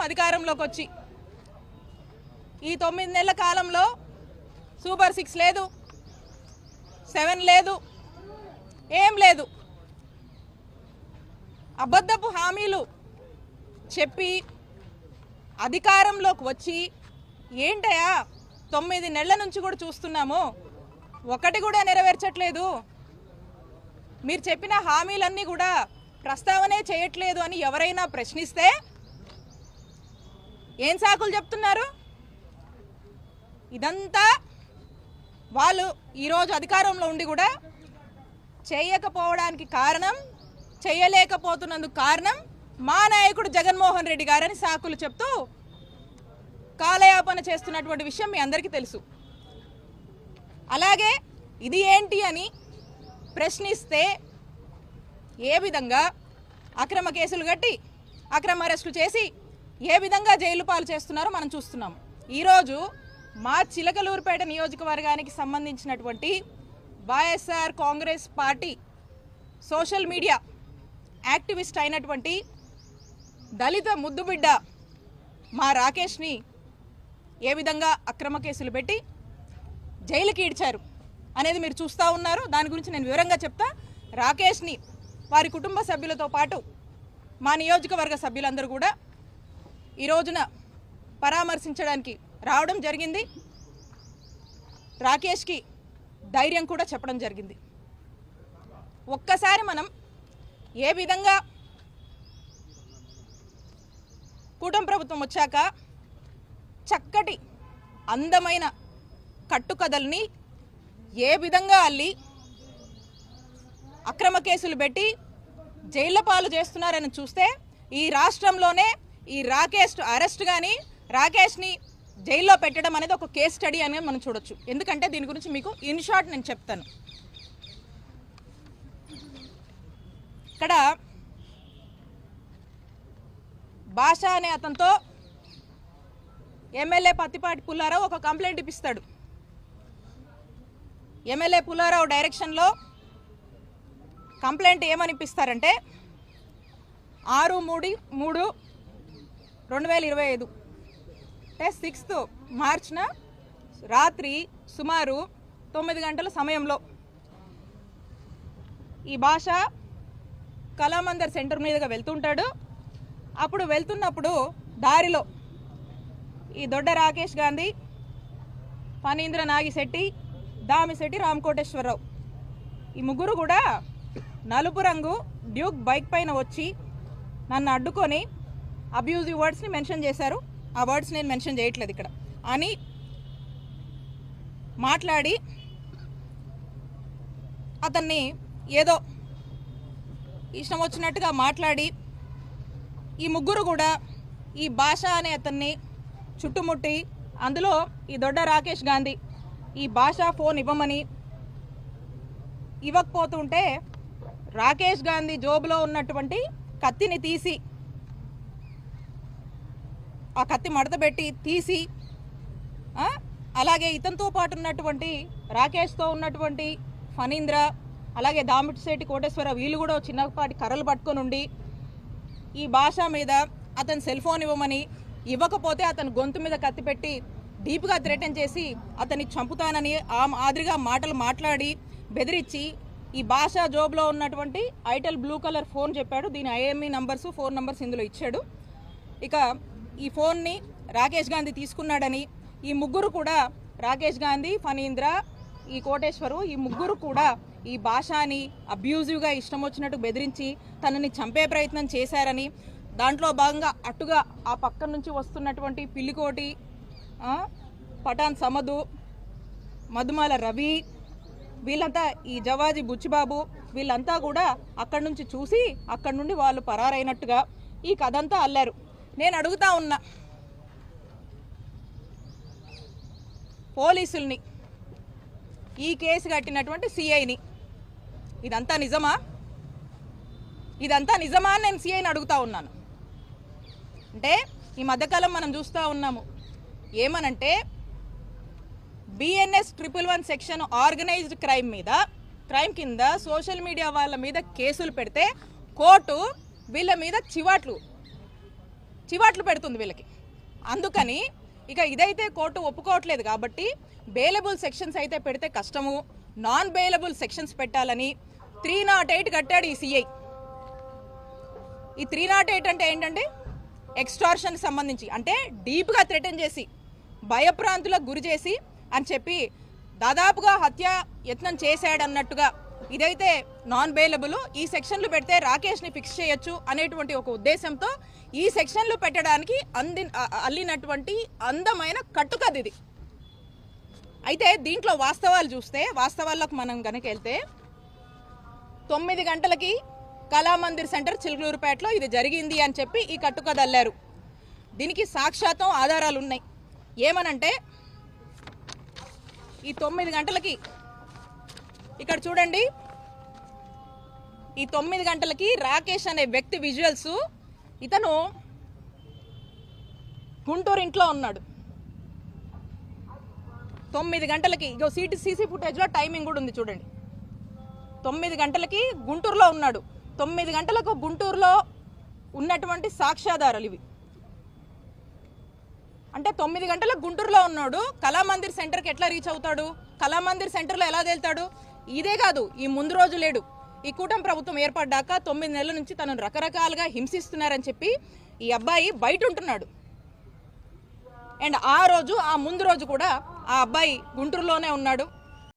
అధికారంలోకి వచ్చి ఈ 9 నెలల కాలంలో సూపర్ 6 లేదు, 7 లేదు, ఏం లేదు. అబద్ధపు హామీలు చెప్పి అధికారంలోకి వచ్చి ఏంటయా 9 నెలల నుంచి కూడా చూస్తున్నాము, ఒకటి కూడా నెరవేర్చట్లేదు, మీరు చెప్పిన హామీలన్నీ కూడా ప్రస్తావనే చేయట్లేదు అని ఎవరైనా ప్రశ్నిస్తే ఏం సాకులు చెప్తున్నారు? ఇదంతా వాళ్ళు ఈరోజు అధికారంలో ఉండి కూడా చేయకపోవడానికి కారణం, చేయలేకపోతున్నందుకు కారణం మా నాయకుడు జగన్మోహన్ రెడ్డి గారని సాకులు చెప్తూ కాలయాపన చేస్తున్నటువంటి విషయం మీ అందరికీ తెలుసు. అలాగే ఇది ఏంటి అని ప్రశ్నిస్తే ఏ విధంగా అక్రమ కేసులు కట్టి అక్రమ అరెస్టులు చేసి ఏ విధంగా జైలు పాలు చేస్తున్నారో మనం చూస్తున్నాం. ఈరోజు మా చిలకలూరుపేట నియోజకవర్గానికి సంబంధించినటువంటి YSR Congress party social media activist అయినటువంటి దళిత ముద్దుబిడ్డ మా రాకేష్ని ఏ విధంగా అక్రమ కేసులు పెట్టి జైలుకి ఈడ్చారు అనేది మీరు చూస్తూ ఉన్నారు. దాని గురించి నేను వివరంగా చెప్తా. రాకేష్ని వారి కుటుంబ సభ్యులతో పాటు మా నియోజకవర్గ సభ్యులందరూ కూడా ఈ రోజున పరామర్శించడానికి రావడం జరిగింది. రాకేష్కి ధైర్యం కూడా చెప్పడం జరిగింది. ఒక్కసారి మనం ఏ విధంగా కూటమి ప్రభుత్వం వచ్చాక చక్కటి అందమైన కట్టుకథల్ని ఏ విధంగా అల్లి అక్రమ కేసులు పెట్టి జైళ్ల పాలు చేస్తున్నారని చూస్తే ఈ రాష్ట్రంలోనే ఈ రాకేష్ అరెస్ట్ కానీ రాకేష్ని జైల్లో పెట్టడం అనేది ఒక కేస్ స్టడీ అనేది మనం చూడొచ్చు. ఎందుకంటే దీని గురించి మీకు ఇన్ షార్ట్ నేను చెప్తాను. ఇక్కడ భాష అనే అతనితో ఎమ్మెల్యే పత్తిపాటి పుల్లారావు ఒక కంప్లైంట్ ఇప్పిస్తాడు. ఎమ్మెల్యే పుల్లారావు డైరెక్షన్లో కంప్లైంట్ ఏమని ఇప్పిస్తారంటే 6/3/2025 అంటే 6th మార్చిన రాత్రి సుమారు 9 గంటల సమయంలో ఈ భాష కళామందర్ సెంటర్ మీదుగా వెళ్తుంటాడు. అప్పుడు వెళ్తున్నప్పుడు దారిలో ఈ దొడ్డ రాకేష్ గాంధీ, ఫణీంద్ర నాగిశెట్టి, దామిశెట్టి రామకోటేశ్వరరావు ఈ ముగ్గురు కూడా నలుపు రంగు డ్యూక్ బైక్ పైన వచ్చి నన్ను అడ్డుకొని అబ్యూజివ్ వర్డ్స్ని మెన్షన్ చేశారు. ఆ వర్డ్స్ నేను మెన్షన్ చేయట్లేదు ఇక్కడ అని మాట్లాడి అతన్ని ఏదో ఇష్టం వచ్చినట్టుగా మాట్లాడి ఈ ముగ్గురు కూడా ఈ భాష అనే అతన్ని చుట్టుముట్టి అందులో ఈ దొడ్డ రాకేష్ గాంధీ ఈ భాష ఫోన్ ఇవ్వమని ఇవ్వకపోతుంటే రాకేష్ గాంధీ జోబులో ఉన్నటువంటి కత్తిని తీసి ఆ కత్తి మడతపెట్టి తీసి అలాగే ఇతనితో పాటు ఉన్నటువంటి రాకేష్తో ఉన్నటువంటి ఫణీంద్ర అలాగే దామిశెట్టి కోటేశ్వర వీళ్ళు కూడా చిన్నపాటి కర్రలు పట్టుకొని ఉండి ఈ భాష మీద అతని సెల్ ఫోన్ ఇవ్వమని, ఇవ్వకపోతే అతను గొంతు మీద కత్తి పెట్టి డీప్గా థ్రెటన్ చేసి అతన్ని చంపుతానని ఆ మాదిరిగా మాటలు మాట్లాడి బెదిరించి ఈ భాష జోబ్లో ఉన్నటువంటి ఐటెల్ బ్లూ కలర్ ఫోన్ చెప్పాడు. దీని ఐఎంఈ నంబర్స్, ఫోన్ నంబర్స్ ఇందులో ఇచ్చాడు. ఇక ఈ ఫోన్ని రాకేష్ గాంధీ తీసుకున్నాడని ఈ ముగ్గురు కూడా రాకేష్ గాంధీ, ఫణీంద్ర, ఈ కోటేశ్వరు ఈ ముగ్గురు కూడా ఈ భాషని అబ్యూజివ్గా ఇష్టం వచ్చినట్టు బెదిరించి తనని చంపే ప్రయత్నం చేశారని, దాంట్లో భాగంగా అటుగా ఆ పక్క నుంచి వస్తున్నటువంటి పిల్లికోటి, పఠాన్ సమదు, మధుమాల రవి వీళ్ళంతా ఈ జవాజీ బుచ్చిబాబు వీళ్ళంతా కూడా అక్కడి నుంచి చూసి అక్కడి నుండి వాళ్ళు పరారైనట్టుగా ఈ కథంతా అల్లారు. నేను అడుగుతా ఉన్నా పోలీసుల్ని, ఈ కేసు కట్టినటువంటి సిఐని, ఇదంతా నిజమా? ఇదంతా నిజమా అని నేను సిఐని అడుగుతా ఉన్నాను. అంటే ఈ మధ్యకాలం మనం చూస్తూ ఉన్నాము ఏమనంటే BNS 111 సెక్షన్ ఆర్గనైజ్డ్ క్రైమ్ కింద సోషల్ మీడియా వాళ్ళ మీద కేసులు పెడితే కోర్టు వీళ్ళ మీద చివాట్లు చివాట్లు పెడుతుంది వీళ్ళకి. అందుకని ఇక ఇదైతే కోర్టు ఒప్పుకోవట్లేదు కాబట్టి బెయిలబుల్ సెక్షన్స్ అయితే పెడితే కష్టము, నాన్ బెయిలబుల్ సెక్షన్స్ పెట్టాలని 308 కట్టాడు ఈ సిఐ. ఈ 308 అంటే ఏంటంటే ఎక్స్టార్షన్కి సంబంధించి, అంటే డీప్గా థ్రెటన్ చేసి భయప్రాంతులకు గురి చేసి అని చెప్పి దాదాపుగా హత్య యత్నం చేశాడన్నట్టుగా ఇదైతే నాన్ బెయిలబుల్. ఈ సెక్షన్లు పెడితే రాకేష్ని ఫిక్స్ చేయొచ్చు అనేటువంటి ఒక ఉద్దేశంతో ఈ సెక్షన్లు పెట్టడానికి అల్లినటువంటి అందమైన కట్టుకథ ఇది. అయితే దీంట్లో వాస్తవాలు చూస్తే, వాస్తవాల్లోకి మనం కనుక వెళ్తే 9 గంటలకి కళామందిర్ సెంటర్ చిలుకలూరుపేటలో ఇది జరిగింది అని చెప్పి ఈ కట్టుకథ అల్లారు. దీనికి సాక్షాత్తం ఆధారాలు ఉన్నాయి. ఏమనంటే ఈ 9 గంటలకి ఇక్కడ చూడండి, ఈ 9 గంటలకి రాకేష్ అనే వ్యక్తి విజువల్స్, ఇతను గుంటూరు ఇంట్లో ఉన్నాడు. 9 గంటలకి ఇగో సీసీ ఫుటేజ్లో టైమింగ్ కూడా ఉంది చూడండి. 9 గంటలకి గుంటూరులో ఉన్నాడు. 9 గంటలకు గుంటూరులో ఉన్నటువంటి సాక్ష్యాధారాలు ఇవి. అంటే 9 గంటలకు గుంటూరులో ఉన్నాడు, కళామందిర్ సెంటర్కి ఎట్లా రీచ్ అవుతాడు, కళామందిర్ సెంటర్లో ఎలా తేలుతాడు? ఇదే కాదు, ఈ ముందు రోజు లేడు. ఈ కూటమి ప్రభుత్వం ఏర్పడ్డాక 9 నెలల నుంచి తనను రకరకాలుగా హింసిస్తున్నారని చెప్పి ఈ అబ్బాయి బయట ఉంటున్నాడు. అండ్ ఆ ముందు రోజు కూడా ఆ అబ్బాయి గుంటూరులోనే ఉన్నాడు.